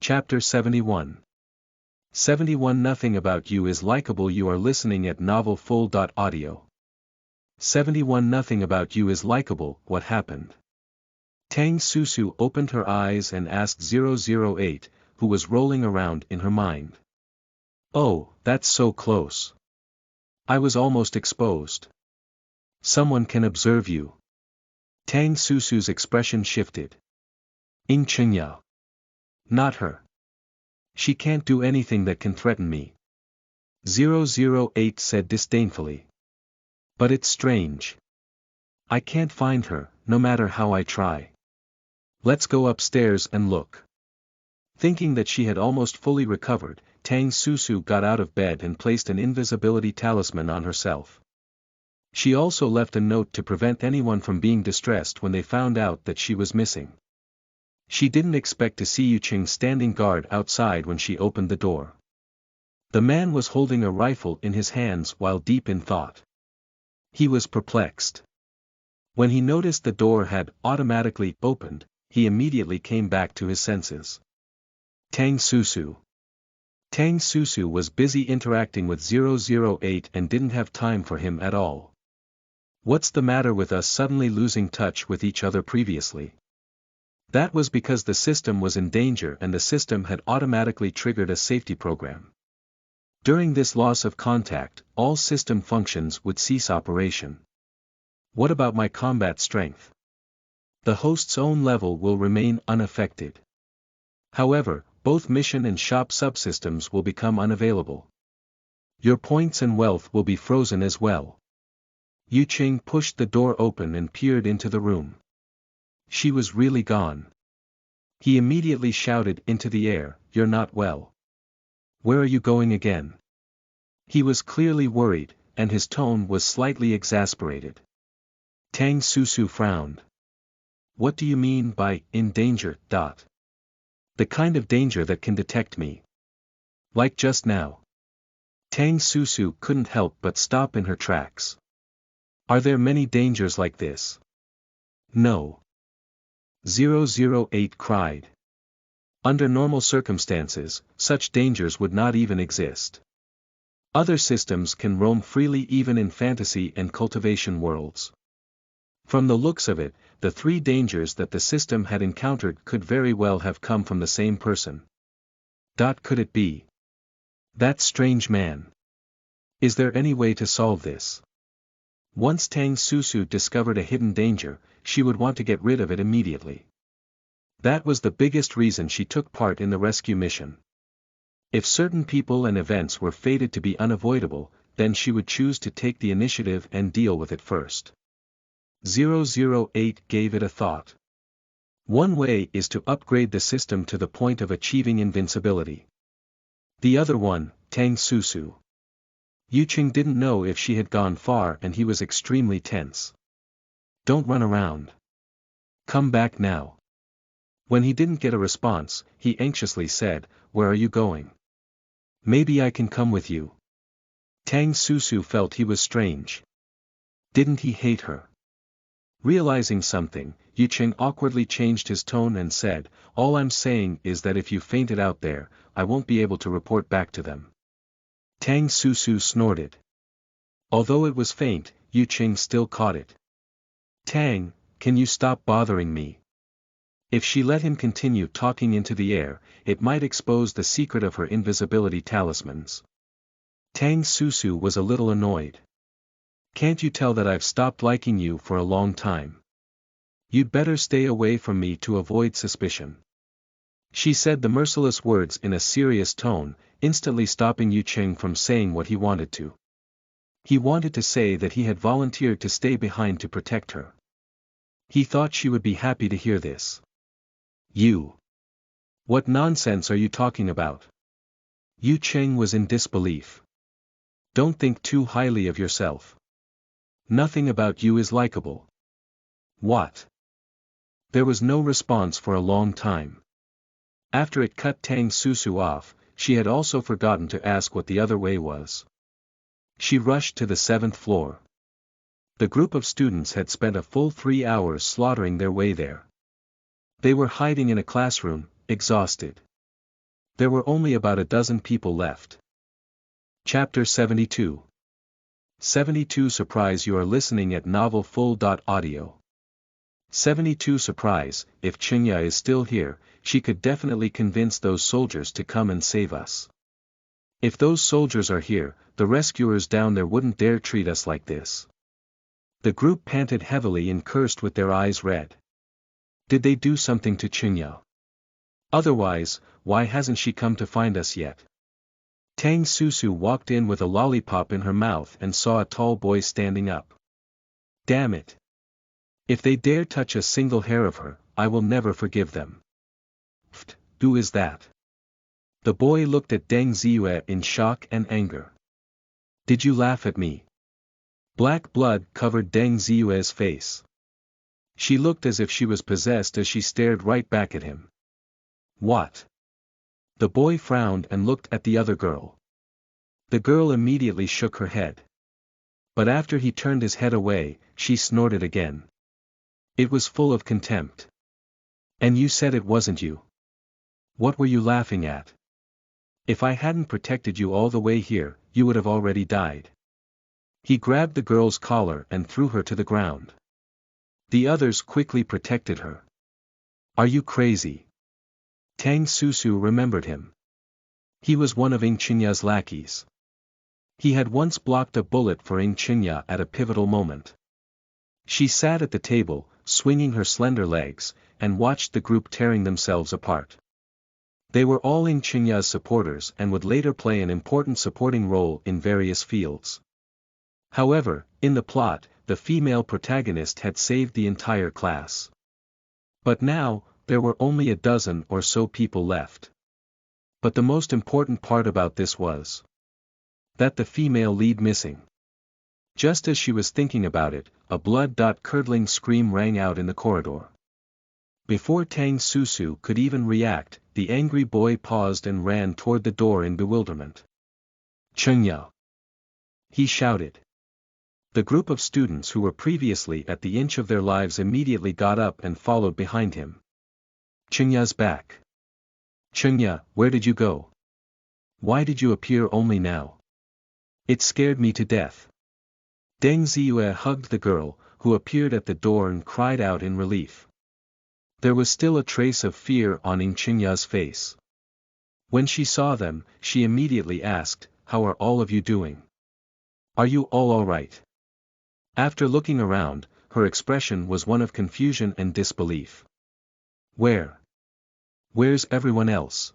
Chapter 71. 71 Nothing about you is likable. You are listening at novelfull.audio. 71 Nothing about you is likable. What happened? Tang Susu opened her eyes and asked 008, who was rolling around in her mind. Oh, that's so close. I was almost exposed. Someone can observe you. Tang Susu's expression shifted. Ying Chengyao. Not her. She can't do anything that can threaten me. 008 said disdainfully. But it's strange. I can't find her, no matter how I try. Let's go upstairs and look. Thinking that she had almost fully recovered, Tang Susu got out of bed and placed an invisibility talisman on herself. She also left a note to prevent anyone from being distressed when they found out that she was missing. She didn't expect to see Yuqing standing guard outside when she opened the door. The man was holding a rifle in his hands while deep in thought. He was perplexed. When he noticed the door had automatically opened, he immediately came back to his senses. Tang Susu. Tang Susu was busy interacting with 008 and didn't have time for him at all. What's the matter with us suddenly losing touch with each other previously? That was because the system was in danger and the system had automatically triggered a safety program. During this loss of contact, all system functions would cease operation. What about my combat strength? The host's own level will remain unaffected. However, both mission and shop subsystems will become unavailable. Your points and wealth will be frozen as well. Yuqing pushed the door open and peered into the room. She was really gone. He immediately shouted into the air, "You're not well. Where are you going again?" He was clearly worried, and his tone was slightly exasperated. Tang Susu frowned. What do you mean by, in danger, ? The kind of danger that can detect me. Like just now. Tang Susu couldn't help but stop in her tracks. Are there many dangers like this? No. 008 cried. Under normal circumstances, such dangers would not even exist. Other systems can roam freely even in fantasy and cultivation worlds. From the looks of it, the three dangers that the system had encountered could very well have come from the same person. Could it be? That strange man. Is there any way to solve this? Once Tang Susu discovered a hidden danger, she would want to get rid of it immediately. That was the biggest reason she took part in the rescue mission. If certain people and events were fated to be unavoidable, then she would choose to take the initiative and deal with it first. 008 gave it a thought. One way is to upgrade the system to the point of achieving invincibility. The other one, Tang Susu. Yuqing didn't know if she had gone far and he was extremely tense. Don't run around. Come back now. When he didn't get a response, he anxiously said, "Where are you going?" "Maybe I can come with you." Tang Susu felt he was strange. Didn't he hate her? Realizing something, Yuqing awkwardly changed his tone and said, "All I'm saying is that if you fainted out there, I won't be able to report back to them." Tang Susu snorted. Although it was faint, Yuqing still caught it. "Tang, can you stop bothering me?" If she let him continue talking into the air, it might expose the secret of her invisibility talismans. Tang Susu was a little annoyed. "Can't you tell that I've stopped liking you for a long time? You'd better stay away from me to avoid suspicion." She said the merciless words in a serious tone, instantly stopping Yuqing from saying what he wanted to. He wanted to say that he had volunteered to stay behind to protect her. He thought she would be happy to hear this. "You? What nonsense are you talking about?" Yuqing was in disbelief. "Don't think too highly of yourself. Nothing about you is likable." "What?" There was no response for a long time. After it cut Tang Susu off, she had also forgotten to ask what the other way was. She rushed to the 7th floor. The group of students had spent a full 3 hours slaughtering their way there. They were hiding in a classroom, exhausted. There were only about a dozen people left. Chapter 72. 72 Surprise. You are listening at novelfull.audio. 72 Surprise. If Chinya is still here, she could definitely convince those soldiers to come and save us. If those soldiers are here, the rescuers down there wouldn't dare treat us like this. The group panted heavily and cursed with their eyes red. Did they do something to Chinya? Otherwise, why hasn't she come to find us yet? Tang Susu walked in with a lollipop in her mouth and saw a tall boy standing up. Damn it! If they dare touch a single hair of her, I will never forgive them. Pfft, who is that? The boy looked at Deng Ziyue in shock and anger. Did you laugh at me? Black blood covered Deng Ziyue's face. She looked as if she was possessed as she stared right back at him. What? The boy frowned and looked at the other girl. The girl immediately shook her head. But after he turned his head away, she snorted again. It was full of contempt. And you said it wasn't you. What were you laughing at? If I hadn't protected you all the way here, you would have already died. He grabbed the girl's collar and threw her to the ground. The others quickly protected her. Are you crazy? Tang Susu remembered him. He was one of Ing Chinya's lackeys. He had once blocked a bullet for Ing Chinya at a pivotal moment. She sat at the table, swinging her slender legs, and watched the group tearing themselves apart. They were all Ing Chinya's supporters and would later play an important supporting role in various fields. However, in the plot, the female protagonist had saved the entire class. But now, there were only a dozen or so people left. But the most important part about this was that the female lead missing. Just as she was thinking about it, a blood-curdling scream rang out in the corridor. Before Tang Susu could even react, the angry boy paused and ran toward the door in bewilderment. Chinya! He shouted. The group of students who were previously at the inch of their lives immediately got up and followed behind him. Chinya's back. Chinya, where did you go? Why did you appear only now? It scared me to death. Deng Ziyue hugged the girl, who appeared at the door and cried out in relief. There was still a trace of fear on Ing Chinya's face. When she saw them, she immediately asked, "How are all of you doing? Are you all right?" After looking around, her expression was one of confusion and disbelief. Where's everyone else?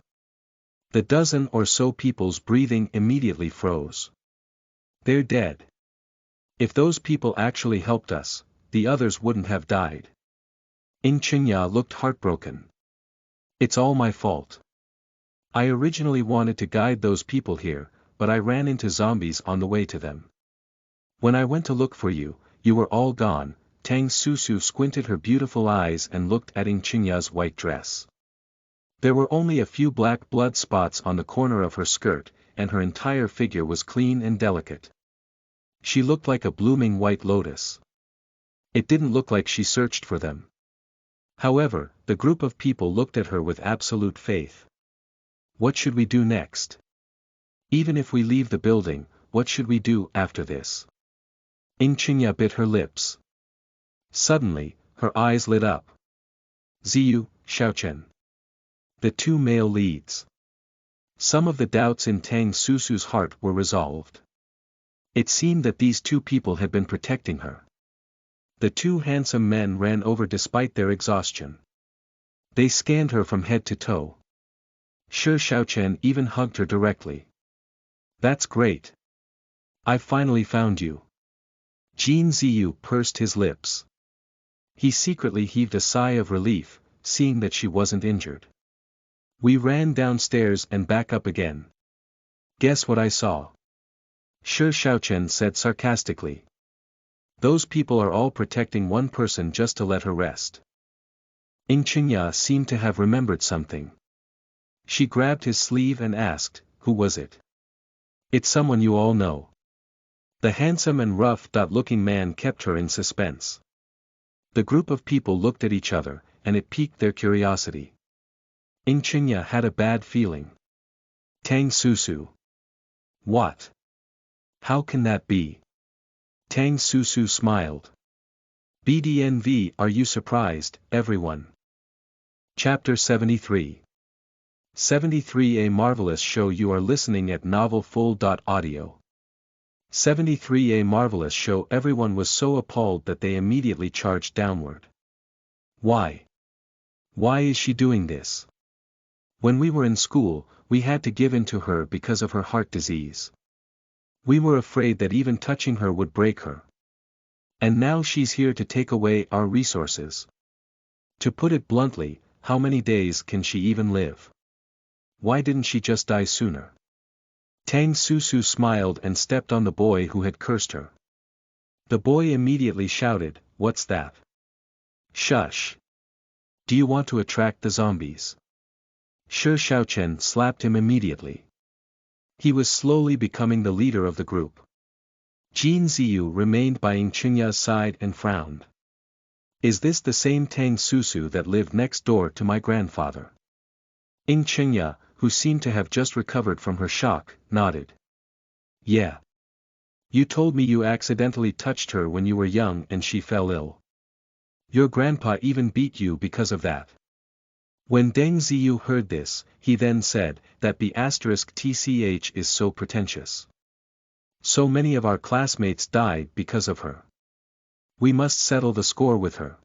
The dozen or so people's breathing immediately froze. They're dead. If those people actually helped us, the others wouldn't have died. Ing Chinya looked heartbroken. It's all my fault. I originally wanted to guide those people here, but I ran into zombies on the way to them. When I went to look for you, you were all gone. Tang Susu squinted her beautiful eyes and looked at Ing Chinya's white dress. There were only a few black blood spots on the corner of her skirt, and her entire figure was clean and delicate. She looked like a blooming white lotus. It didn't look like she searched for them. However, the group of people looked at her with absolute faith. What should we do next? Even if we leave the building, what should we do after this? Ing Chinya bit her lips. Suddenly, her eyes lit up. Ziyu, Xiaochen. The two male leads. Some of the doubts in Tang Susu's heart were resolved. It seemed that these two people had been protecting her. The two handsome men ran over despite their exhaustion. They scanned her from head to toe. Shi Xiaochen even hugged her directly. That's great. I've finally found you. Jin Ziyu pursed his lips. He secretly heaved a sigh of relief, seeing that she wasn't injured. We ran downstairs and back up again. Guess what I saw? Shi Xiaochen said sarcastically. Those people are all protecting one person just to let her rest. Ing Chinya seemed to have remembered something. She grabbed his sleeve and asked, "Who was it?" "It's someone you all know." The handsome and rough-looking man kept her in suspense. The group of people looked at each other, and it piqued their curiosity. Ing Chinya had a bad feeling. Tang Susu. What? How can that be? Tang Susu smiled. BDNV, are you surprised, everyone? Chapter 73. 73. A marvelous show. You are listening at novelfull.audio. 73. A marvelous show. Everyone was so appalled that they immediately charged downward. Why? Why is she doing this? When we were in school, we had to give in to her because of her heart disease. We were afraid that even touching her would break her. And now she's here to take away our resources. To put it bluntly, how many days can she even live? Why didn't she just die sooner? Tang Susu smiled and stepped on the boy who had cursed her. The boy immediately shouted, "What's that? Shush! Do you want to attract the zombies?" Shi Xiaochen slapped him immediately. He was slowly becoming the leader of the group. Jin Ziyu remained by Ying Qingya's side and frowned. Is this the same Tang Susu that lived next door to my grandfather? Ying Qingya, who seemed to have just recovered from her shock, nodded. Yeah. You told me you accidentally touched her when you were young and she fell ill. Your grandpa even beat you because of that. When Deng Ziyu heard this, he then said, that B*TCH is so pretentious. So many of our classmates died because of her. We must settle the score with her.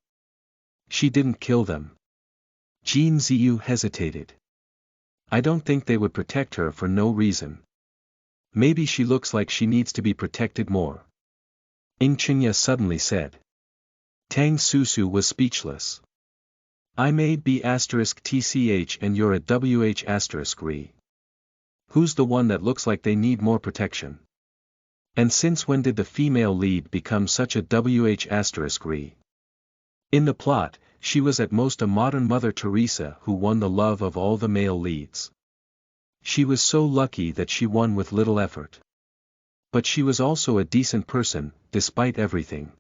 She didn't kill them. Jin Ziyu hesitated. I don't think they would protect her for no reason. Maybe she looks like she needs to be protected more. Ying Qingya suddenly said. Tang Susu was speechless. I made B*TCH and you're a WH*re. Who's the one that looks like they need more protection? And since when did the female lead become such a WH*re? In the plot, she was at most a modern Mother Teresa who won the love of all the male leads. She was so lucky that she won with little effort. But she was also a decent person, despite everything.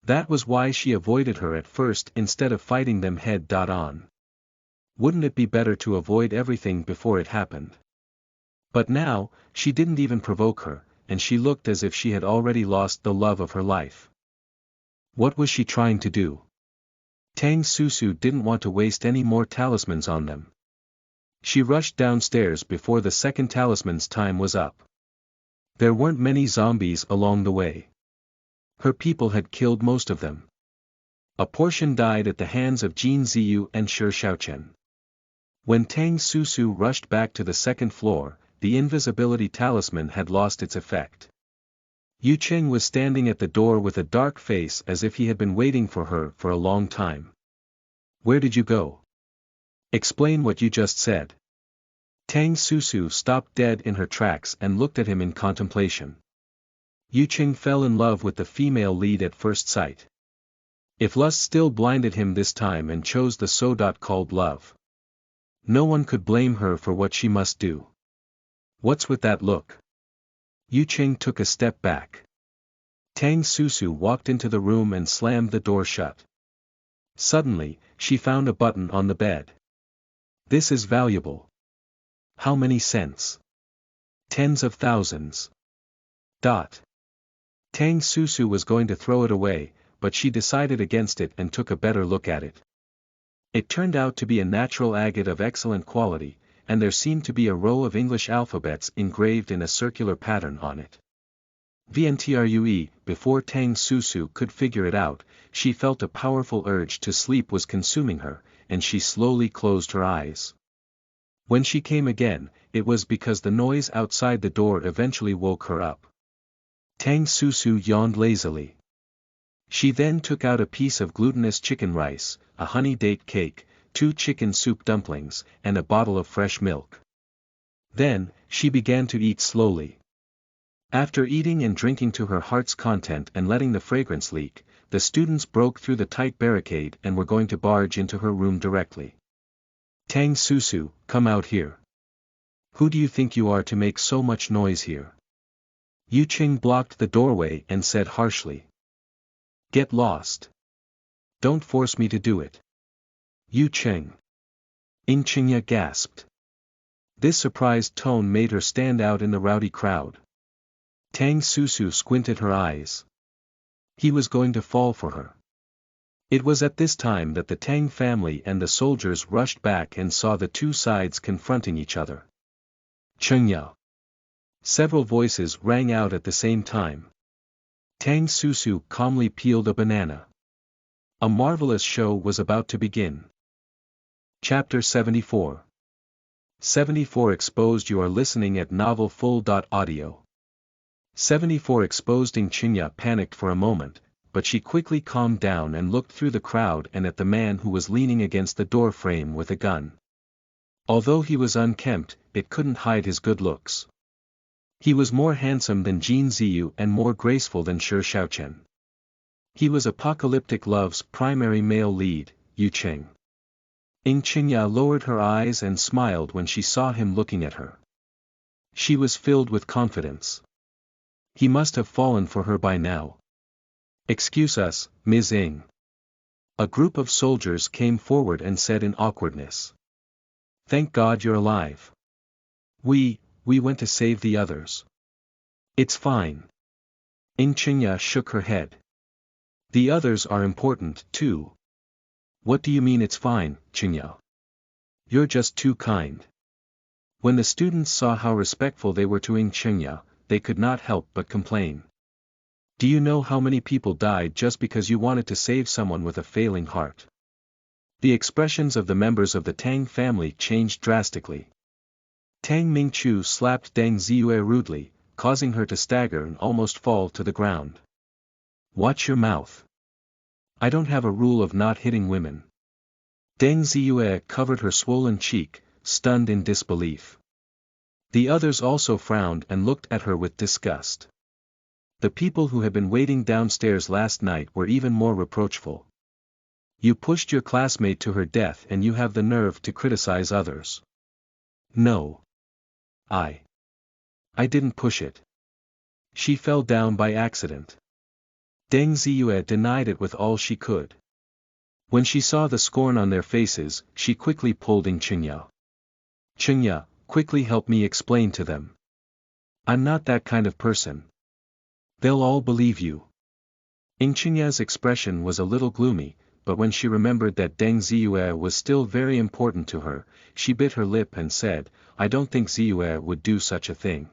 That was why she avoided her at first instead of fighting them head-on. Wouldn't it be better to avoid everything before it happened? But now, she didn't even provoke her, and she looked as if she had already lost the love of her life. What was she trying to do? Tang Susu didn't want to waste any more talismans on them. She rushed downstairs before the second talisman's time was up. There weren't many zombies along the way. Her people had killed most of them. A portion died at the hands of Jin Ziyu and Shi Xiaochen. When Tang Susu rushed back to the second floor, the invisibility talisman had lost its effect. Yu Qing was standing at the door with a dark face as if he had been waiting for her for a long time. Where did you go? Explain what you just said. Tang Susu stopped dead in her tracks and looked at him in contemplation. Yu Qing fell in love with the female lead at first sight. If lust still blinded him this time and chose the so-called love. No one could blame her for what she must do. What's with that look? Yu Qing took a step back. Tang Susu walked into the room and slammed the door shut. Suddenly, she found a button on the bed. This is valuable. How many cents? Tens of thousands. Tang Susu was going to throw it away, but she decided against it and took a better look at it. It turned out to be a natural agate of excellent quality, and there seemed to be a row of English alphabets engraved in a circular pattern on it. VNTRUE, before Tang Susu could figure it out, she felt a powerful urge to sleep was consuming her, and she slowly closed her eyes. When she came again, it was because the noise outside the door eventually woke her up. Tang Susu yawned lazily. She then took out a piece of glutinous chicken rice, a honey date cake, 2 chicken soup dumplings, and a bottle of fresh milk. Then, she began to eat slowly. After eating and drinking to her heart's content and letting the fragrance leak, the students broke through the tight barricade and were going to barge into her room directly. Tang Susu, come out here. Who do you think you are to make so much noise here? Yu Qing blocked the doorway and said harshly. Get lost. Don't force me to do it. Yu Qing. Ying Qingya gasped. This surprised tone made her stand out in the rowdy crowd. Tang Susu squinted her eyes. He was going to fall for her. It was at this time that the Tang family and the soldiers rushed back and saw the two sides confronting each other. Chengya. Several voices rang out at the same time. Tang Susu calmly peeled a banana. A marvelous show was about to begin. Chapter 74. 74 Exposed. You are listening at novelfull.audio. 74 Exposed. Chengya panicked for a moment, but she quickly calmed down and looked through the crowd and at the man who was leaning against the door frame with a gun. Although he was unkempt, it couldn't hide his good looks. He was more handsome than Jin Ziyu and more graceful than Shi Shaochen. He was Apocalyptic Love's primary male lead, Yu Cheng. Chengya lowered her eyes and smiled when she saw him looking at her. She was filled with confidence. He must have fallen for her by now. Excuse us, Ms. Ng. A group of soldiers came forward and said in awkwardness. Thank God you're alive. We went to save the others. It's fine. Chengya shook her head. The others are important, too. What do you mean it's fine, Chengya? You're just too kind. When the students saw how respectful they were to Chengya, they could not help but complain. Do you know how many people died just because you wanted to save someone with a failing heart? The expressions of the members of the Tang family changed drastically. Tang Mingchu slapped Deng Ziyue rudely, causing her to stagger and almost fall to the ground. Watch your mouth. I don't have a rule of not hitting women. Deng Ziyue covered her swollen cheek, stunned in disbelief. The others also frowned and looked at her with disgust. The people who had been waiting downstairs last night were even more reproachful. You pushed your classmate to her death and you have the nerve to criticize others. No. I didn't push it. She fell down by accident. Deng Ziyue denied it with all she could. When she saw the scorn on their faces, she quickly pulled Chengya. Chengya, quickly help me explain to them. I'm not that kind of person. They'll all believe you. Chengya's expression was a little gloomy, but when she remembered that Deng Ziyue was still very important to her, she bit her lip and said, I don't think Ziyue would do such a thing.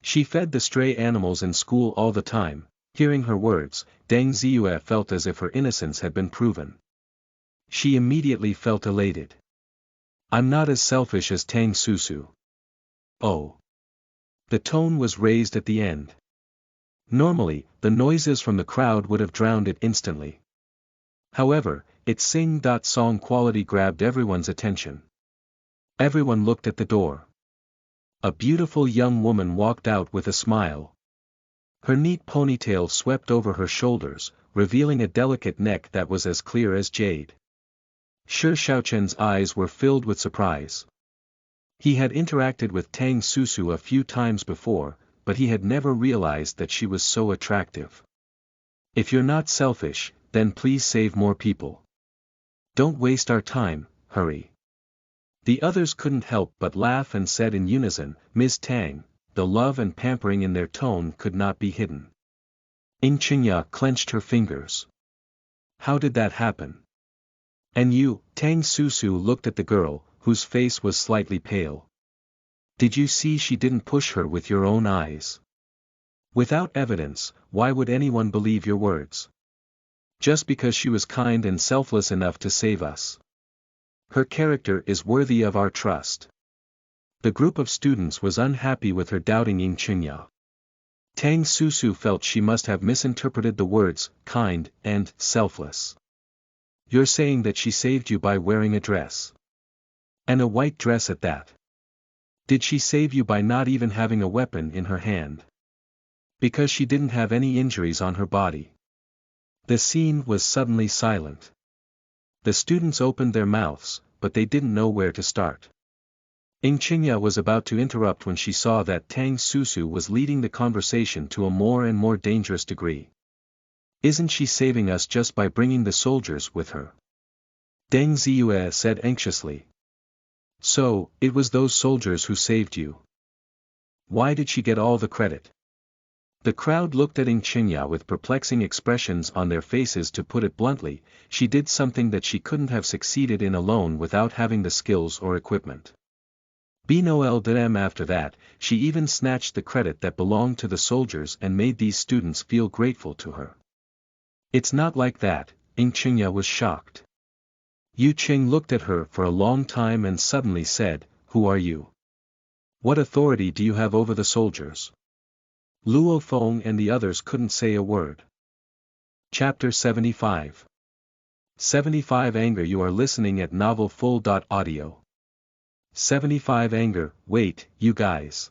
She fed the stray animals in school all the time. Hearing her words, Deng Ziyue felt as if her innocence had been proven. She immediately felt elated. I'm not as selfish as Tang Susu. Oh. The tone was raised at the end. Normally, the noises from the crowd would have drowned it instantly. However, its sing-song quality grabbed everyone's attention. Everyone looked at the door. A beautiful young woman walked out with a smile. Her neat ponytail swept over her shoulders, revealing a delicate neck that was as clear as jade. Shi Shaochen's eyes were filled with surprise. He had interacted with Tang Susu a few times before, but he had never realized that she was so attractive. If you're not selfish, then please save more people. Don't waste our time, hurry. The others couldn't help but laugh and said in unison, Ms. Tang. The love and pampering in their tone could not be hidden. Chengya clenched her fingers. How did that happen? And you, Tang Susu looked at the girl, whose face was slightly pale. Did you see she didn't push her with your own eyes? Without evidence, why would anyone believe your words? Just because she was kind and selfless enough to save us. Her character is worthy of our trust. The group of students was unhappy with her doubting Chengya. Tang Susu felt she must have misinterpreted the words, kind, and selfless. You're saying that she saved you by wearing a dress. And a white dress at that. Did she save you by not even having a weapon in her hand? Because she didn't have any injuries on her body. The scene was suddenly silent. The students opened their mouths, but they didn't know where to start. Chengya was about to interrupt when she saw that Tang Susu was leading the conversation to a more and more dangerous degree. Isn't she saving us just by bringing the soldiers with her? Deng Ziyue said anxiously. So, it was those soldiers who saved you. Why did she get all the credit? The crowd looked at Ing Qingya with perplexing expressions on their faces. To put it bluntly, she did something that she couldn't have succeeded in alone without having the skills or equipment. Noel Dem. After that, she even snatched the credit that belonged to the soldiers and made these students feel grateful to her. It's not like that, Ing Qingya was shocked. Yu Qing looked at her for a long time and suddenly said, "Who are you? What authority do you have over the soldiers?" Luo Feng and the others couldn't say a word. Chapter 75. 75 Anger. You are listening at novelfull.audio. 75 Anger. Wait, you guys.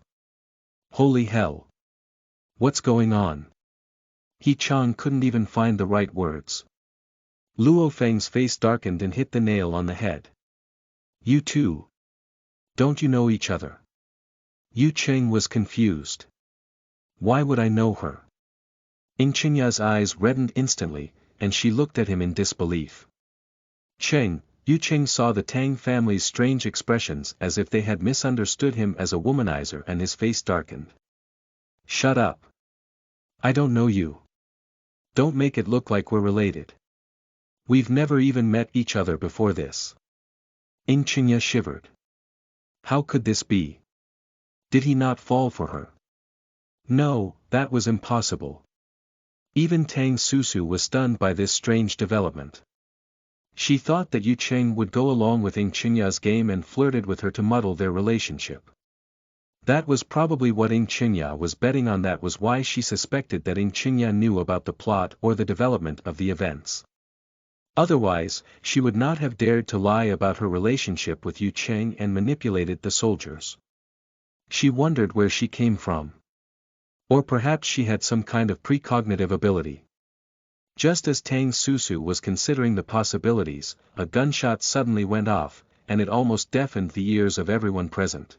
Holy hell. What's going on? He Chang couldn't even find the right words. Luo Feng's face darkened and hit the nail on the head. You two. Don't you know each other? Yu Qing was confused. Why would I know her? Ing Qingya's eyes reddened instantly, and she looked at him in disbelief. Yu Qing saw the Tang family's strange expressions as if they had misunderstood him as a womanizer, and his face darkened. Shut up. I don't know you. Don't make it look like we're related. We've never even met each other before this. Ing Qingya shivered. How could this be? Did he not fall for her? No, that was impossible. Even Tang Susu was stunned by this strange development. She thought that Yu Qing would go along with Ing Qingya's game and flirted with her to muddle their relationship. That was probably what Ing Qingya was betting on. That was why she suspected that Ing Qingya knew about the plot or the development of the events. Otherwise, she would not have dared to lie about her relationship with Yu Qing and manipulated the soldiers. She wondered where she came from. Or perhaps she had some kind of precognitive ability. Just as Tang Susu was considering the possibilities, a gunshot suddenly went off, and it almost deafened the ears of everyone present.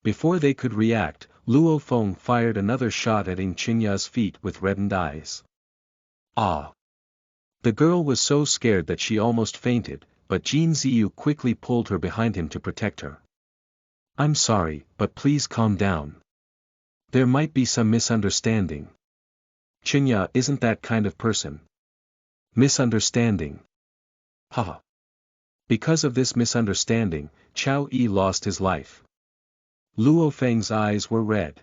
Before they could react, Luo Feng fired another shot at Ing Qingya's feet with reddened eyes. Ah! The girl was so scared that she almost fainted, but Jin Ziyu quickly pulled her behind him to protect her. I'm sorry, but please calm down. There might be some misunderstanding. Qingya isn't that kind of person. Misunderstanding. Haha. Because of this misunderstanding, Chao Yi lost his life. Luo Feng's eyes were red.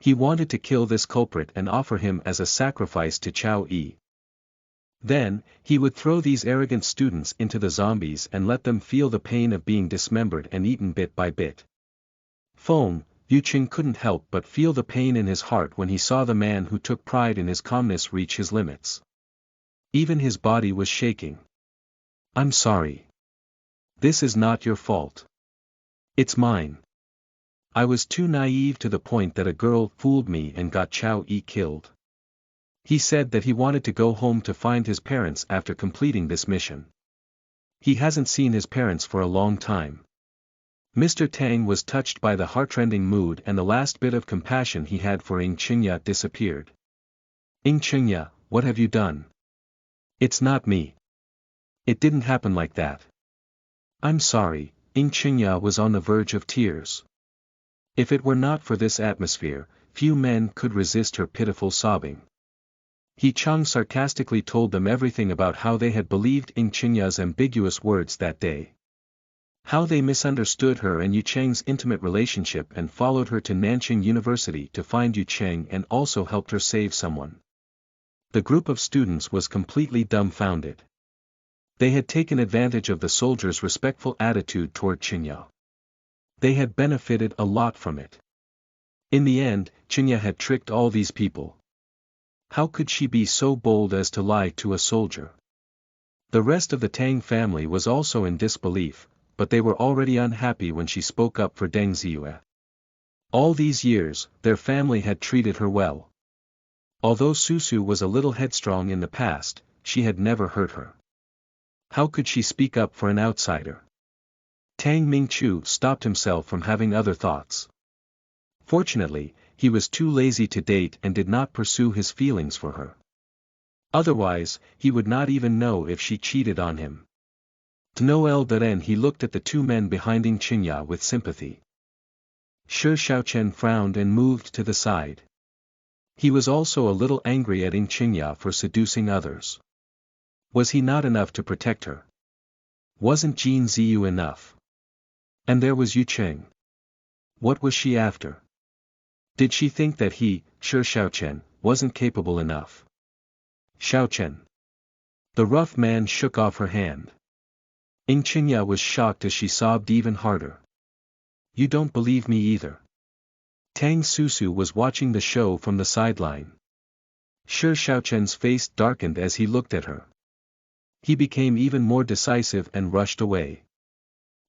He wanted to kill this culprit and offer him as a sacrifice to Chao Yi. Then, he would throw these arrogant students into the zombies and let them feel the pain of being dismembered and eaten bit by bit. Feng, Yu Qing couldn't help but feel the pain in his heart when he saw the man who took pride in his calmness reach his limits. Even his body was shaking. I'm sorry. This is not your fault. It's mine. I was too naive to the point that a girl fooled me and got Chao Yi killed. He said that he wanted to go home to find his parents after completing this mission. He hasn't seen his parents for a long time. Mr. Tang was touched by the heartrending mood, and the last bit of compassion he had for Ing Qingya disappeared. Ing Qingya, what have you done? It's not me. It didn't happen like that. I'm sorry. Ing Qingya was on the verge of tears. If it were not for this atmosphere, few men could resist her pitiful sobbing. He Chang sarcastically told them everything about how they had believed Ing Qingya's ambiguous words that day. How they misunderstood her and Yu Cheng's intimate relationship and followed her to Nanjing University to find Yu Cheng and also helped her save someone. The group of students was completely dumbfounded. They had taken advantage of the soldiers' respectful attitude toward Qingya. They had benefited a lot from it. In the end, Qingya had tricked all these people. How could she be so bold as to lie to a soldier? The rest of the Tang family was also in disbelief, but they were already unhappy when she spoke up for Deng Ziyue. All these years, their family had treated her well. Although Susu was a little headstrong in the past, she had never hurt her. How could she speak up for an outsider? Tang Mingchu stopped himself from having other thoughts. Fortunately, he was too lazy to date and did not pursue his feelings for her. Otherwise, he would not even know if she cheated on him. Noel then he looked at the two men behind Ing Qingya with sympathy. Shi Xiaochen frowned and moved to the side. He was also a little angry at Ing Qingya for seducing others. Was he not enough to protect her? Wasn't Jin Ziyu enough? And there was Yu Qing. What was she after? Did she think that he, Shi Xiaochen, wasn't capable enough? Xiaochen. The rough man shook off her hand. Ing Qingya was shocked as she sobbed even harder. You don't believe me either. Tang Susu was watching the show from the sideline. Shi Xiaochen's face darkened as he looked at her. He became even more decisive and rushed away.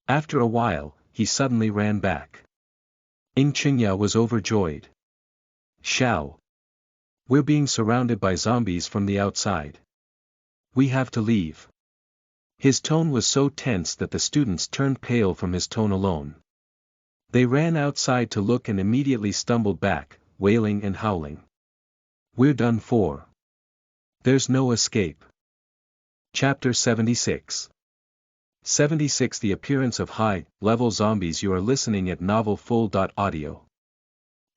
After a while, he suddenly ran back. Ing Qingya was overjoyed. Xiao. We're being surrounded by zombies from the outside. We have to leave. His tone was so tense that the students turned pale from his tone alone. They ran outside to look and immediately stumbled back, wailing and howling. We're done for. There's no escape. Chapter 76. 76 The appearance of high-level zombies. You are listening at novelfull.audio.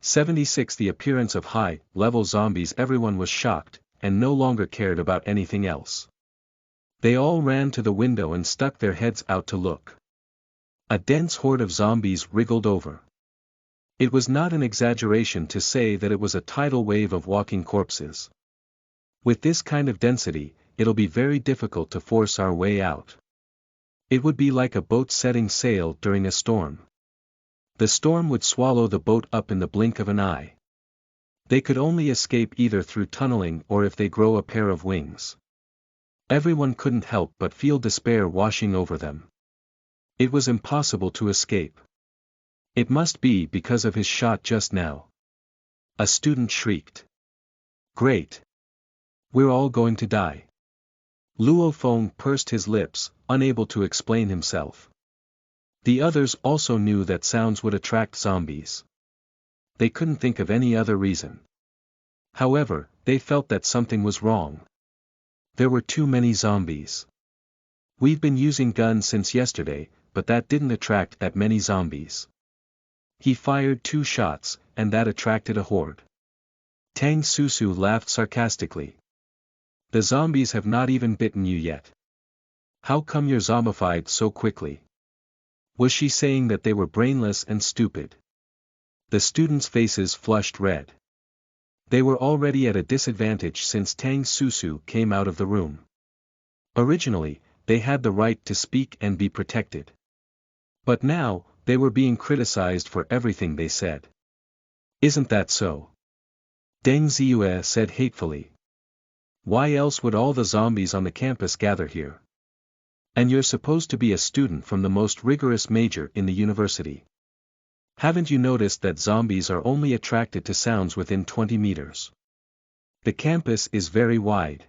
76 The appearance of high-level zombies. Everyone was shocked, and no longer cared about anything else. They all ran to the window and stuck their heads out to look. A dense horde of zombies wriggled over. It was not an exaggeration to say that it was a tidal wave of walking corpses. With this kind of density, it'll be very difficult to force our way out. It would be like a boat setting sail during a storm. The storm would swallow the boat up in the blink of an eye. They could only escape either through tunneling or if they grow a pair of wings. Everyone couldn't help but feel despair washing over them. It was impossible to escape. It must be because of his shot just now. A student shrieked. Great. We're all going to die. Luo Feng pursed his lips, unable to explain himself. The others also knew that sounds would attract zombies. They couldn't think of any other reason. However, they felt that something was wrong. There were too many zombies. We've been using guns since yesterday, but that didn't attract that many zombies. He fired 2 shots, and that attracted a horde. Tang Susu laughed sarcastically. The zombies have not even bitten you yet. How come you're zombified so quickly? Was she saying that they were brainless and stupid? The students' faces flushed red. They were already at a disadvantage since Tang Susu came out of the room. Originally, they had the right to speak and be protected. But now, they were being criticized for everything they said. Isn't that so? Deng Ziyue said hatefully. Why else would all the zombies on the campus gather here? And you're supposed to be a student from the most rigorous major in the university. Haven't you noticed that zombies are only attracted to sounds within 20 meters? The campus is very wide.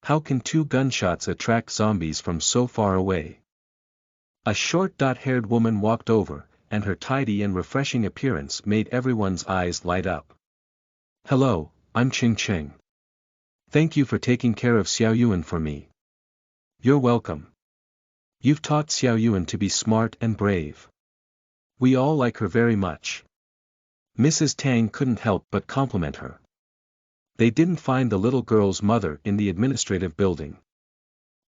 How can 2 gunshots attract zombies from so far away? A short haired woman walked over, and her tidy and refreshing appearance made everyone's eyes light up. Hello, I'm Qing Qing. Thank you for taking care of Xiao Yuan for me. You're welcome. You've taught Xiao Yuan to be smart and brave. We all like her very much. Mrs. Tang couldn't help but compliment her. They didn't find the little girl's mother in the administrative building.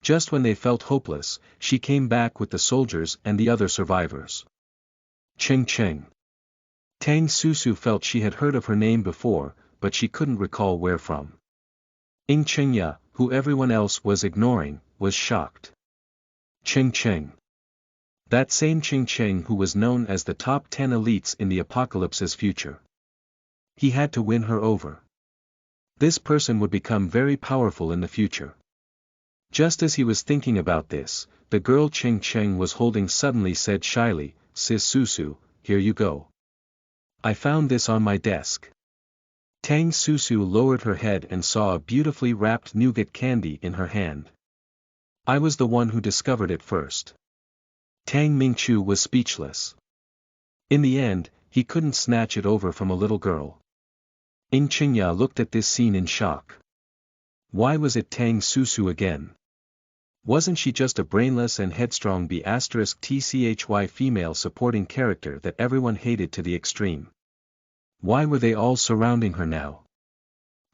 Just when they felt hopeless, she came back with the soldiers and the other survivors. Qing Qing. Tang Susu felt she had heard of her name before, but she couldn't recall where from. Ing Qingya, who everyone else was ignoring, was shocked. Qing Qing. That same Qing Qing who was known as the top 10 elites in the apocalypse's future. He had to win her over. This person would become very powerful in the future. Just as he was thinking about this, the girl Qing Qing was holding suddenly said shyly, Sis Susu, here you go. I found this on my desk. Tang Susu lowered her head and saw a beautifully wrapped nougat candy in her hand. I was the one who discovered it first. Tang Mingchu was speechless. In the end, he couldn't snatch it over from a little girl. Ing Qingya looked at this scene in shock. Why was it Tang Susu again? Wasn't she just a brainless and headstrong B*TCHY female supporting character that everyone hated to the extreme? Why were they all surrounding her now?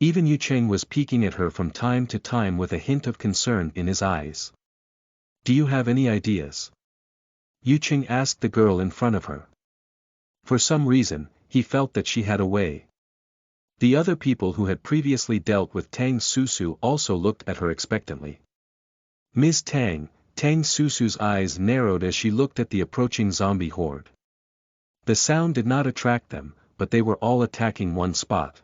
Even Yu Cheng was peeking at her from time to time with a hint of concern in his eyes. Do you have any ideas? Yu Cheng asked the girl in front of her. For some reason, he felt that she had a way. The other people who had previously dealt with Tang Susu also looked at her expectantly. Ms. Tang Susu's eyes narrowed as she looked at the approaching zombie horde. The sound did not attract them, but they were all attacking one spot.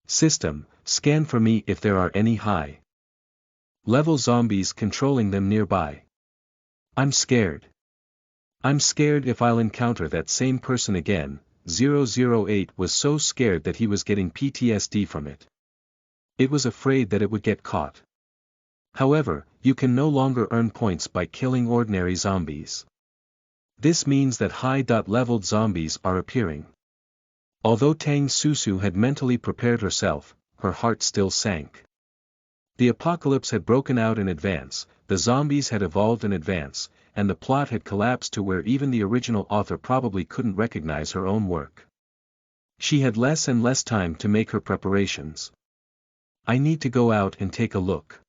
System, scan for me if there are any high-level zombies controlling them nearby. I'm scared. I'm scared if I'll encounter that same person again. 008 was so scared that he was getting PTSD from it. It was afraid that it would get caught. However, you can no longer earn points by killing ordinary zombies. This means that high-leveled zombies are appearing. Although Tang Susu had mentally prepared herself, her heart still sank. The apocalypse had broken out in advance, the zombies had evolved in advance, and the plot had collapsed to where even the original author probably couldn't recognize her own work. She had less and less time to make her preparations. I need to go out and take a look.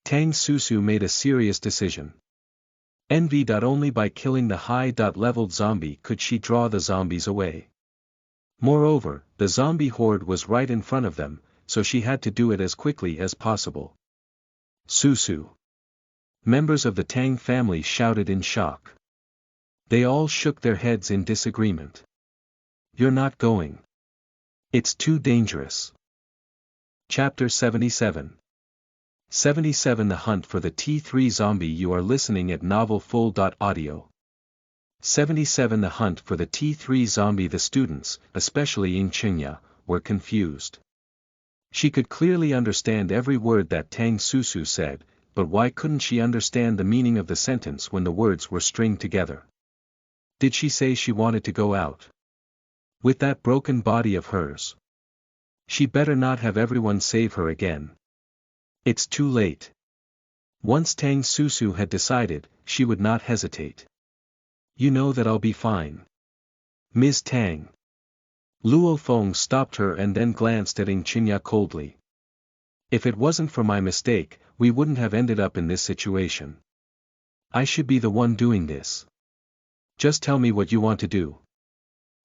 Tang Susu made a serious decision. Only by killing the high-leveled zombie could she draw the zombies away. Moreover, the zombie horde was right in front of them, so she had to do it as quickly as possible. Susu. Members of the Tang family shouted in shock. They all shook their heads in disagreement. You're not going. It's too dangerous. Chapter 77. 77 The Hunt for the T3 Zombie. You are listening at novelfull.audio. 77 The Hunt for the T3 Zombie. The students, especially Ying Qingya, were confused. She could clearly understand every word that Tang Susu said, but why couldn't she understand the meaning of the sentence when the words were stringed together? Did she say she wanted to go out? With that broken body of hers? She better not have everyone save her again. It's too late. Once Tang Susu had decided, she would not hesitate. You know that I'll be fine. Ms. Tang. Luo Feng stopped her and then glanced at Ying Qingya coldly. If it wasn't for my mistake, we wouldn't have ended up in this situation. I should be the one doing this. Just tell me what you want to do.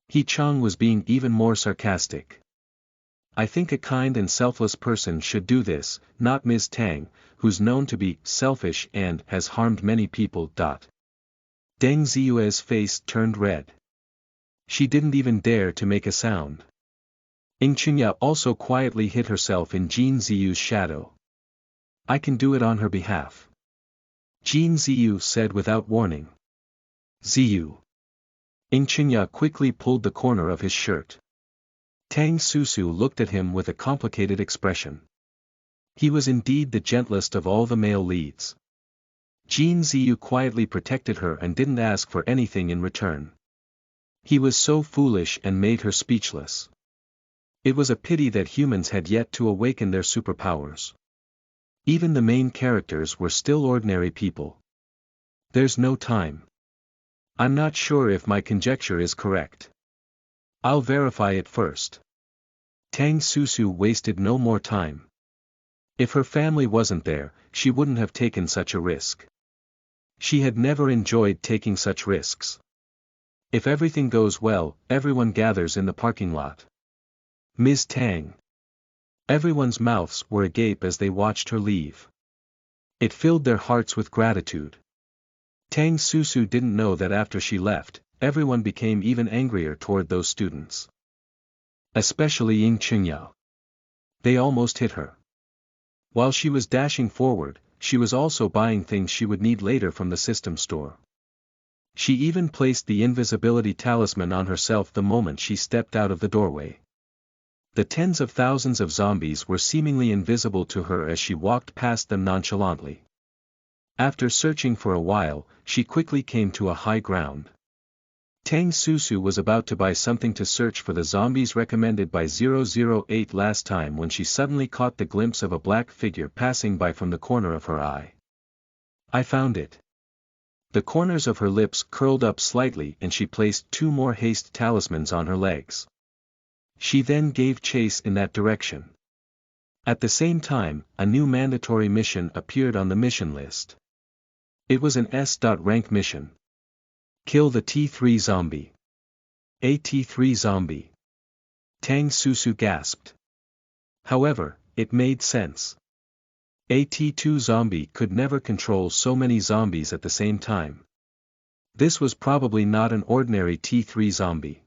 He Chang was being even more sarcastic. I think a kind and selfless person should do this, not Ms. Tang, who's known to be selfish and has harmed many people. Deng Ziyue's face turned red. She didn't even dare to make a sound. Ying Qingya also quietly hid herself in Jin Ziyu's shadow. I can do it on her behalf. Jin Ziyu said without warning. Ziyu. Ying Qingya quickly pulled the corner of his shirt. Tang Susu looked at him with a complicated expression. He was indeed the gentlest of all the male leads. Jin Ziyu quietly protected her and didn't ask for anything in return. He was so foolish and made her speechless. It was a pity that humans had yet to awaken their superpowers. Even the main characters were still ordinary people. There's no time. I'm not sure if my conjecture is correct. I'll verify it first. Tang Susu wasted no more time. If her family wasn't there, she wouldn't have taken such a risk. She had never enjoyed taking such risks. If everything goes well, everyone gathers in the parking lot. Ms. Tang. Everyone's mouths were agape as they watched her leave. It filled their hearts with gratitude. Tang Susu didn't know that after she left, everyone became even angrier toward those students. Especially Ying Qingya. They almost hit her. While she was dashing forward, she was also buying things she would need later from the system store. She even placed the invisibility talisman on herself the moment she stepped out of the doorway. The tens of thousands of zombies were seemingly invisible to her as she walked past them nonchalantly. After searching for a while, she quickly came to a high ground. Tang Susu was about to buy something to search for the zombies recommended by 008 last time when she suddenly caught the glimpse of a black figure passing by from the corner of her eye. I found it. The corners of her lips curled up slightly and she placed 2 more haste talismans on her legs. She then gave chase in that direction. At the same time, a new mandatory mission appeared on the mission list. It was an S.rank mission. Kill the T3 zombie. A T3 zombie. Tang Susu gasped. However, it made sense. A T2 zombie could never control so many zombies at the same time. This was probably not an ordinary T3 zombie.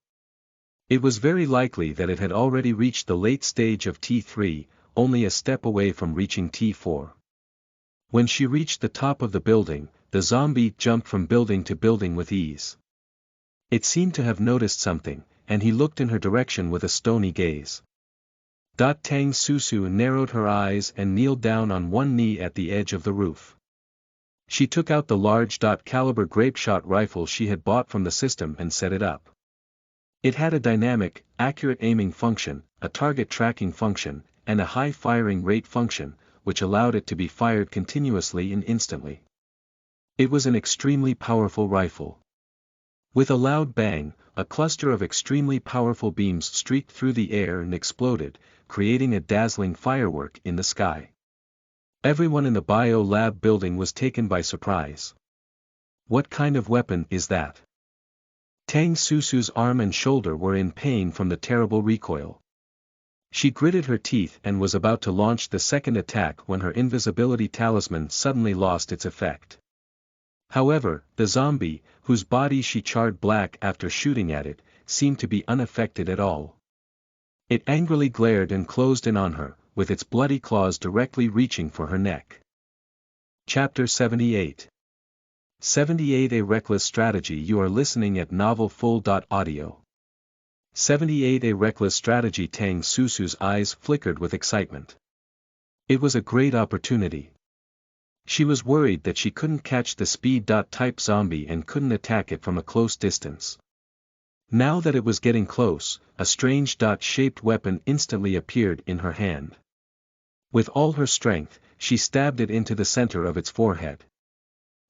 It was very likely that it had already reached the late stage of T3, only a step away from reaching T4. When she reached the top of the building, the zombie jumped from building to building with ease. It seemed to have noticed something, and he looked in her direction with a stony gaze. Tang Susu narrowed her eyes and kneeled down on one knee at the edge of the roof. She took out the large .caliber grapeshot rifle she had bought from the system and set it up. It had a dynamic, accurate aiming function, a target tracking function, and a high firing rate function, which allowed it to be fired continuously and instantly. It was an extremely powerful rifle. With a loud bang, a cluster of extremely powerful beams streaked through the air and exploded, creating a dazzling firework in the sky. Everyone in the bio-lab building was taken by surprise. What kind of weapon is that? Tang Susu's arm and shoulder were in pain from the terrible recoil. She gritted her teeth and was about to launch the second attack when her invisibility talisman suddenly lost its effect. However, the zombie, whose body she charred black after shooting at it, seemed to be unaffected at all. It angrily glared and closed in on her, with its bloody claws directly reaching for her neck. Chapter 78. 78 A Reckless Strategy. You are listening at novelfull.audio. 78 A Reckless Strategy. Tang Susu's eyes flickered with excitement. It was a great opportunity. She was worried that she couldn't catch the speed-type zombie and couldn't attack it from a close distance. Now that it was getting close, a strange dot-shaped weapon instantly appeared in her hand. With all her strength, she stabbed it into the center of its forehead.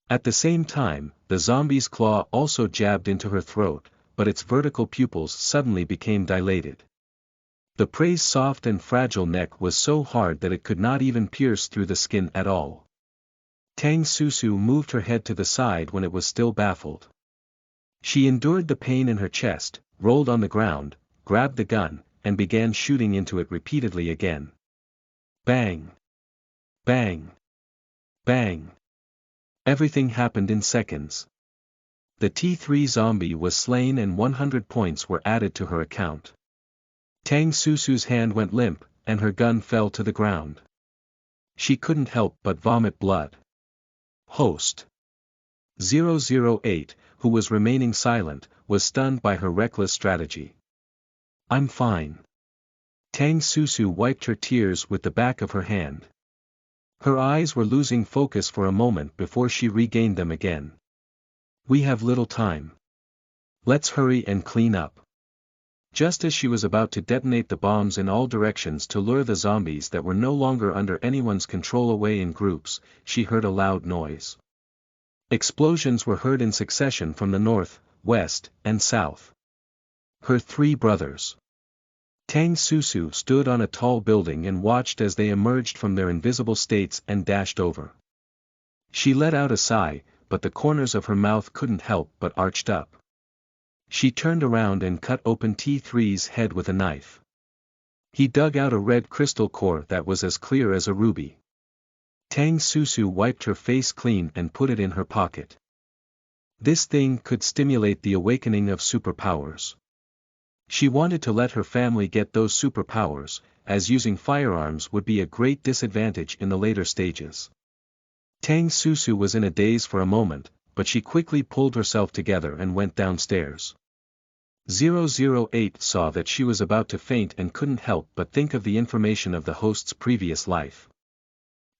At the same time, the zombie's claw also jabbed into her throat, but its vertical pupils suddenly became dilated. The prey's soft and fragile neck was so hard that it could not even pierce through the skin at all. Tang Susu moved her head to the side when it was still baffled. She endured the pain in her chest, rolled on the ground, grabbed the gun, and began shooting into it repeatedly again. Bang! Bang! Bang! Everything happened in seconds. The T3 zombie was slain and 100 points were added to her account. Tang Susu's hand went limp, and her gun fell to the ground. She couldn't help but vomit blood. Host 008, who was remaining silent, was stunned by her reckless strategy. I'm fine. Tang Susu wiped her tears with the back of her hand. Her eyes were losing focus for a moment before she regained them again. We have little time. Let's hurry and clean up. Just as she was about to detonate the bombs in all directions to lure the zombies that were no longer under anyone's control away in groups, she heard a loud noise. Explosions were heard in succession from the north, west, and south. Her 3 brothers. Tang Susu stood on a tall building and watched as they emerged from their invisible states and dashed over. She let out a sigh, but the corners of her mouth couldn't help but arched up. She turned around and cut open T3's head with a knife. He dug out a red crystal core that was as clear as a ruby. Tang Susu wiped her face clean and put it in her pocket. This thing could stimulate the awakening of superpowers. She wanted to let her family get those superpowers, as using firearms would be a great disadvantage in the later stages. Tang Susu was in a daze for a moment, but she quickly pulled herself together and went downstairs. 008 saw that she was about to faint and couldn't help but think of the information of the host's previous life.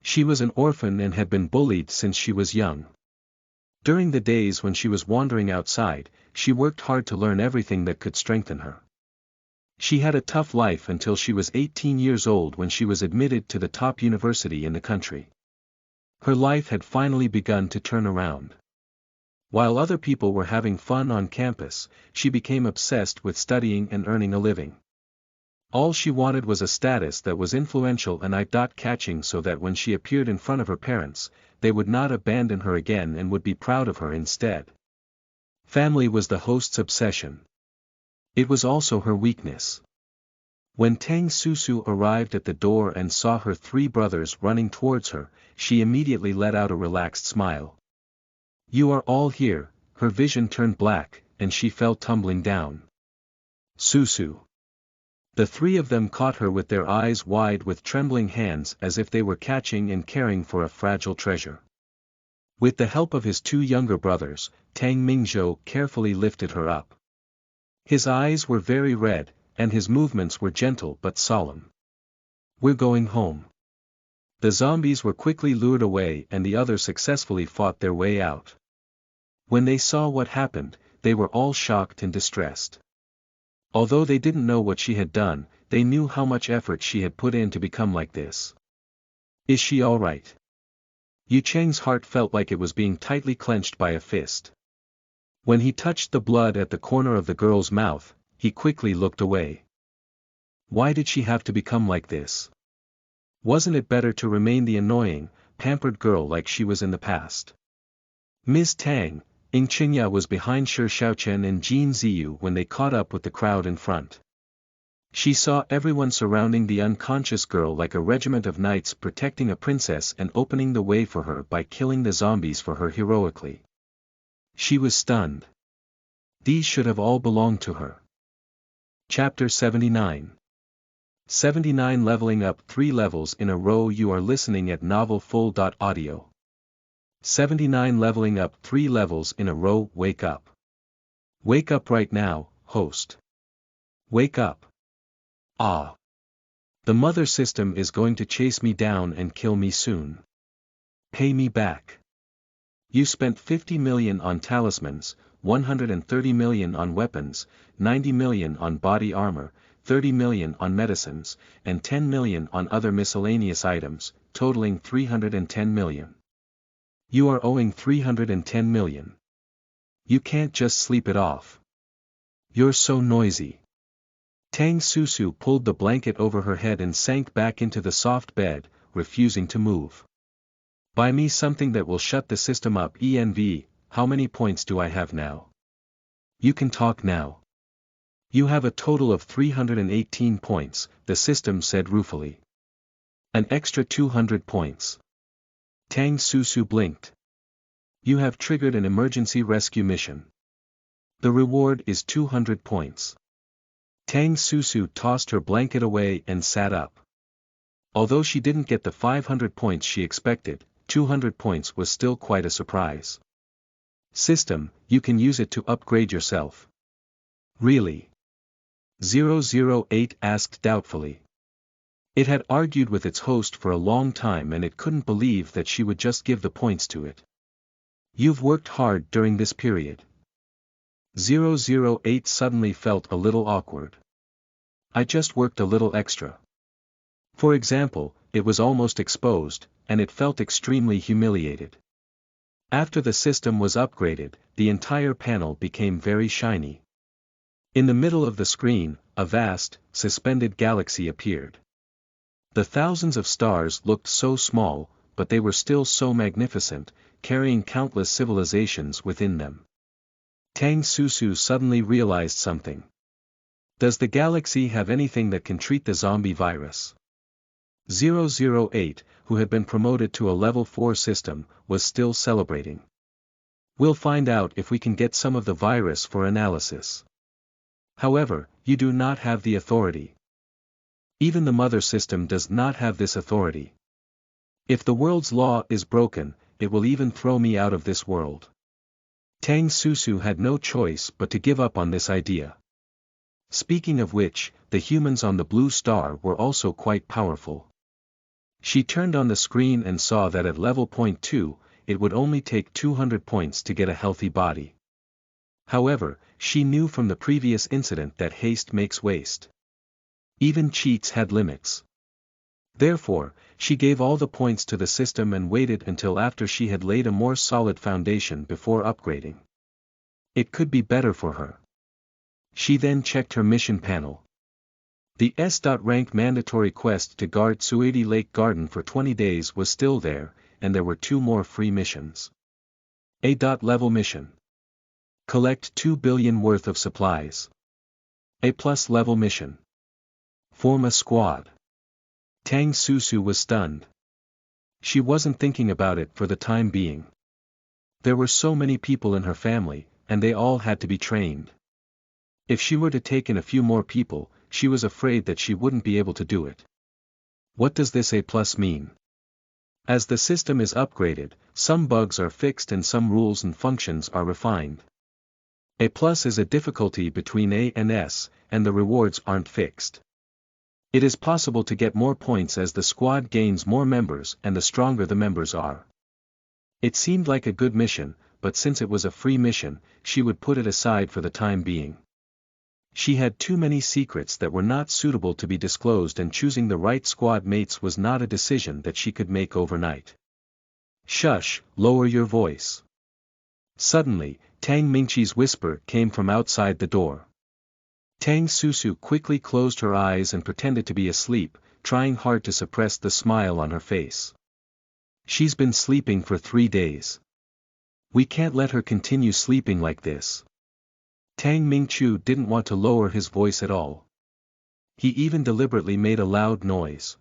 She was an orphan and had been bullied since she was young. During the days when she was wandering outside, she worked hard to learn everything that could strengthen her. She had a tough life until she was 18 years old when she was admitted to the top university in the country. Her life had finally begun to turn around. While other people were having fun on campus, she became obsessed with studying and earning a living. All she wanted was a status that was influential and eye-catching so that when she appeared in front of her parents, they would not abandon her again and would be proud of her instead. Family was the host's obsession. It was also her weakness. When Tang Susu arrived at the door and saw her three brothers running towards her, she immediately let out a relaxed smile. "You are all here." Her vision turned black, and she fell tumbling down. "Susu." The three of them caught her with their eyes wide with trembling hands as if they were catching and caring for a fragile treasure. With the help of his two younger brothers, Tang Mingzhou carefully lifted her up. His eyes were very red, and his movements were gentle but solemn. "We're going home." The zombies were quickly lured away and the others successfully fought their way out. When they saw what happened, they were all shocked and distressed. Although they didn't know what she had done, they knew how much effort she had put in to become like this. "Is she all right?" Yu Cheng's heart felt like it was being tightly clenched by a fist. When he touched the blood at the corner of the girl's mouth, he quickly looked away. Why did she have to become like this? Wasn't it better to remain the annoying, pampered girl like she was in the past? Ms. Tang, Ying Qingya was behind Shi Xiaochen and Jin Ziyu when they caught up with the crowd in front. She saw everyone surrounding the unconscious girl like a regiment of knights protecting a princess and opening the way for her by killing the zombies for her heroically. She was stunned. These should have all belonged to her. Chapter 79. 79 Leveling up 3 levels in a row. You are listening at novelfull.audio. 79 Leveling up 3 levels in a row. Wake up. Wake up right now, host. Wake up. Ah. The mother system is going to chase me down and kill me soon. Pay me back. You spent 50 million on talismans, 130 million on weapons, 90 million on body armor, 30 million on medicines, and 10 million on other miscellaneous items, totaling 310 million. You are owing 310 million. You can't just sleep it off. You're so noisy. Tang Susu pulled the blanket over her head and sank back into the soft bed, refusing to move. Buy me something that will shut the system up. ENV, how many points do I have now? You can talk now. You have a total of 318 points, the system said ruefully. An extra 200 points. Tang Susu blinked. You have triggered an emergency rescue mission. The reward is 200 points. Tang Susu tossed her blanket away and sat up. Although she didn't get the 500 points she expected, 200 points was still quite a surprise. System, you can use it to upgrade yourself. Really? 008 asked doubtfully. It had argued with its host for a long time and it couldn't believe that she would just give the points to it. You've worked hard during this period. 008 suddenly felt a little awkward. I just worked a little extra. For example, it was almost exposed, and it felt extremely humiliated. After the system was upgraded, the entire panel became very shiny. In the middle of the screen, a vast, suspended galaxy appeared. The thousands of stars looked so small, but they were still so magnificent, carrying countless civilizations within them. Tang Susu suddenly realized something. Does the galaxy have anything that can treat the zombie virus? 008, who had been promoted to a level 4 system, was still celebrating. We'll find out if we can get some of the virus for analysis. However, you do not have the authority. Even the mother system does not have this authority. If the world's law is broken, it will even throw me out of this world. Tang Susu had no choice but to give up on this idea. Speaking of which, the humans on the blue star were also quite powerful. She turned on the screen and saw that at level 2, it would only take 200 points to get a healthy body. However, she knew from the previous incident that haste makes waste. Even cheats had limits. Therefore, she gave all the points to the system and waited until after she had laid a more solid foundation before upgrading. It could be better for her. She then checked her mission panel. The S.rank mandatory quest to guard Suadi Lake Garden for 20 days was still there, and there were 2 more free missions. A.level mission. Collect 2 billion worth of supplies. A+ level mission. Form a squad. Tang Susu was stunned. She wasn't thinking about it for the time being. There were so many people in her family, and they all had to be trained. If she were to take in a few more people, she was afraid that she wouldn't be able to do it. What does this A+ mean? As the system is upgraded, some bugs are fixed and some rules and functions are refined. A+ is a difficulty between A and S, and the rewards aren't fixed. It is possible to get more points as the squad gains more members and the stronger the members are. It seemed like a good mission, but since it was a free mission, she would put it aside for the time being. She had too many secrets that were not suitable to be disclosed, and choosing the right squad mates was not a decision that she could make overnight. Shush, lower your voice. Suddenly, Tang Mingqi's whisper came from outside the door. Tang Susu quickly closed her eyes and pretended to be asleep, trying hard to suppress the smile on her face. She's been sleeping for 3 days. We can't let her continue sleeping like this. Tang Mingqiu didn't want to lower his voice at all. He even deliberately made a loud noise.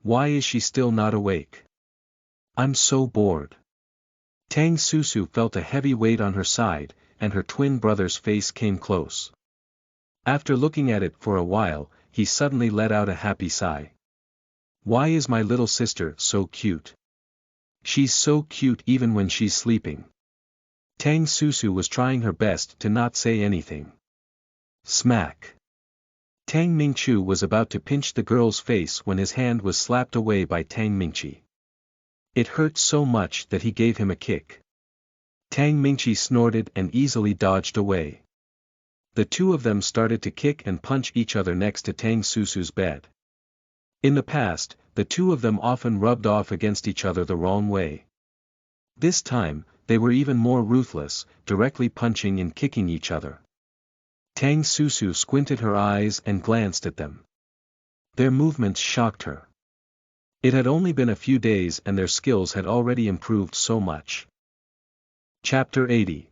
Why is she still not awake? I'm so bored. Tang Susu felt a heavy weight on her side, and her twin brother's face came close. After looking at it for a while, he suddenly let out a happy sigh. Why is my little sister so cute? She's so cute even when she's sleeping. Tang Susu was trying her best to not say anything. Smack. Tang Mingqiu was about to pinch the girl's face when his hand was slapped away by Tang Mingqi. It hurt so much that he gave him a kick. Tang Mingqi snorted and easily dodged away. The two of them started to kick and punch each other next to Tang Susu's bed. In the past, the two of them often rubbed off against each other the wrong way. This time, they were even more ruthless, directly punching and kicking each other. Tang Susu squinted her eyes and glanced at them. Their movements shocked her. It had only been a few days and their skills had already improved so much. Chapter 80.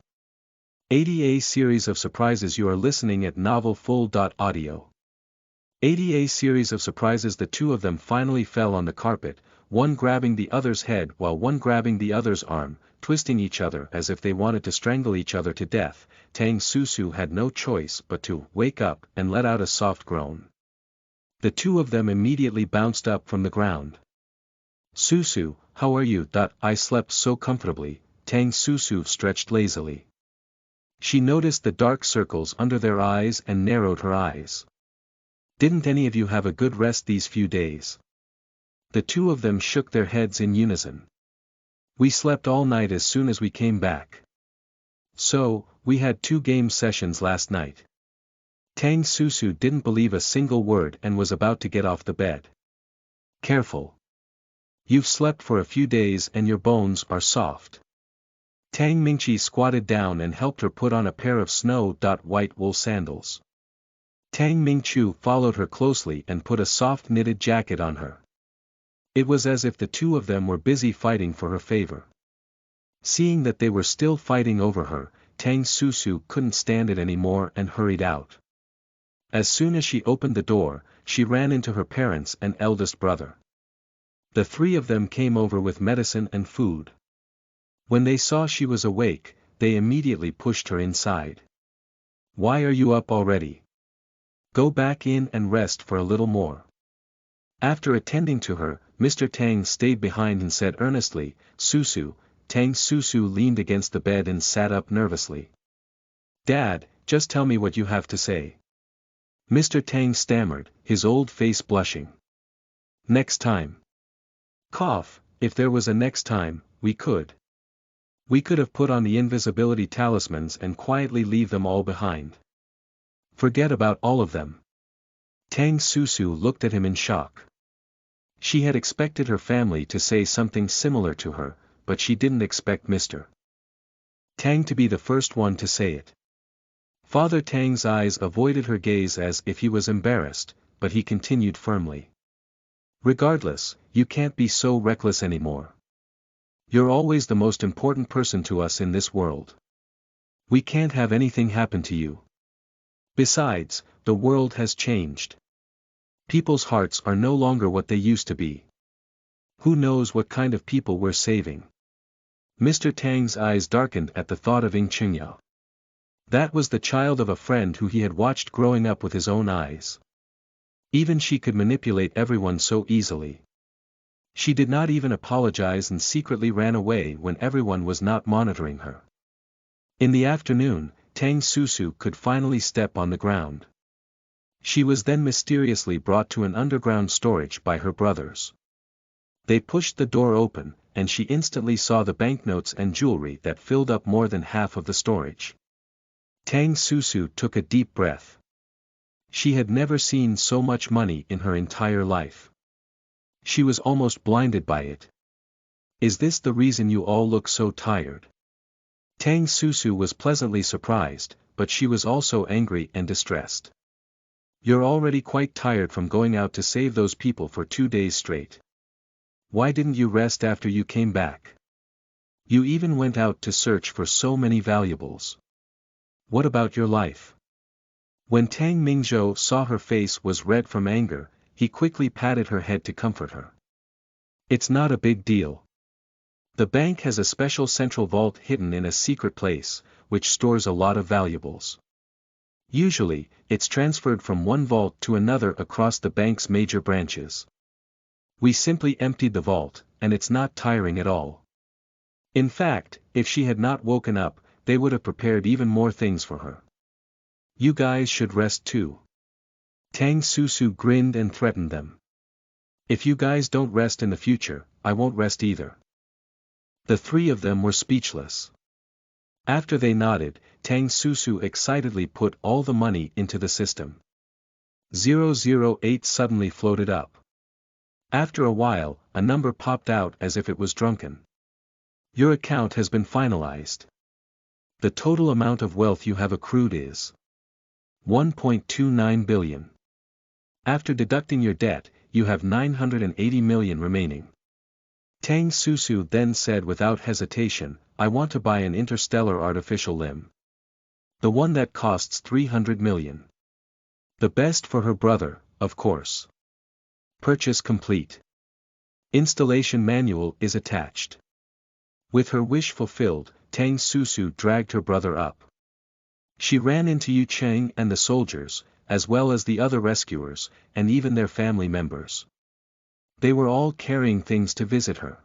80A Series of Surprises. You are listening at novelfull.audio. 80A Series of Surprises. The two of them finally fell on the carpet, one grabbing the other's head while one grabbing the other's arm, twisting each other as if they wanted to strangle each other to death. Tang Susu had no choice but to wake up and let out a soft groan. The two of them immediately bounced up from the ground. Susu, how are you? I slept so comfortably. Tang Susu stretched lazily. She noticed the dark circles under their eyes and narrowed her eyes. Didn't any of you have a good rest these few days? The two of them shook their heads in unison. We slept all night as soon as we came back. So, we had 2 game sessions last night. Tang Susu didn't believe a single word and was about to get off the bed. Careful. You've slept for a few days and your bones are soft. Tang Mingqi squatted down and helped her put on a pair of snow-white wool sandals. Tang Mingqiu followed her closely and put a soft knitted jacket on her. It was as if the two of them were busy fighting for her favor. Seeing that they were still fighting over her, Tang Susu couldn't stand it anymore and hurried out. As soon as she opened the door, she ran into her parents and eldest brother. The 3 of them came over with medicine and food. When they saw she was awake, they immediately pushed her inside. Why are you up already? Go back in and rest for a little more. After attending to her, Mr. Tang stayed behind and said earnestly, Susu. Tang Susu leaned against the bed and sat up nervously. Dad, just tell me what you have to say. Mr. Tang stammered, his old face blushing. Next time. Cough, if there was a next time, we could. We could have put on the invisibility talismans and quietly leave them all behind. Forget about all of them. Tang Susu looked at him in shock. She had expected her family to say something similar to her, but she didn't expect Mr. Tang to be the first one to say it. Father Tang's eyes avoided her gaze as if he was embarrassed, but he continued firmly. Regardless, you can't be so reckless anymore. You're always the most important person to us in this world. We can't have anything happen to you. Besides, the world has changed. People's hearts are no longer what they used to be. Who knows what kind of people we're saving? Mr. Tang's eyes darkened at the thought of Ing Chengyao. That was the child of a friend who he had watched growing up with his own eyes. Even she could manipulate everyone so easily. She did not even apologize and secretly ran away when everyone was not monitoring her. In the afternoon, Tang Susu could finally step on the ground. She was then mysteriously brought to an underground storage by her brothers. They pushed the door open, and she instantly saw the banknotes and jewelry that filled up more than half of the storage. Tang Susu took a deep breath. She had never seen so much money in her entire life. She was almost blinded by it. Is this the reason you all look so tired? Tang Susu was pleasantly surprised, but she was also angry and distressed. You're already quite tired from going out to save those people for 2 days straight. Why didn't you rest after you came back? You even went out to search for so many valuables. What about your life? When Tang Mingzhou saw her face was red from anger, he quickly patted her head to comfort her. It's not a big deal. The bank has a special central vault hidden in a secret place, which stores a lot of valuables. Usually, it's transferred from one vault to another across the bank's major branches. We simply emptied the vault, and it's not tiring at all. In fact, if she had not woken up, they would have prepared even more things for her. You guys should rest too. Tang Susu grinned and threatened them. If you guys don't rest in the future, I won't rest either. The three of them were speechless. After they nodded, Tang Susu excitedly put all the money into the system. 008 suddenly floated up. After a while, a number popped out as if it was drunken. Your account has been finalized. The total amount of wealth you have accrued is 1.29 billion. After deducting your debt, you have 980 million remaining. Tang Susu then said without hesitation, I want to buy an interstellar artificial limb. The one that costs 300 million. The best for her brother, of course. Purchase complete. Installation manual is attached. With her wish fulfilled, Tang Susu dragged her brother up. She ran into Yu Cheng and the soldiers, as well as the other rescuers, and even their family members. They were all carrying things to visit her.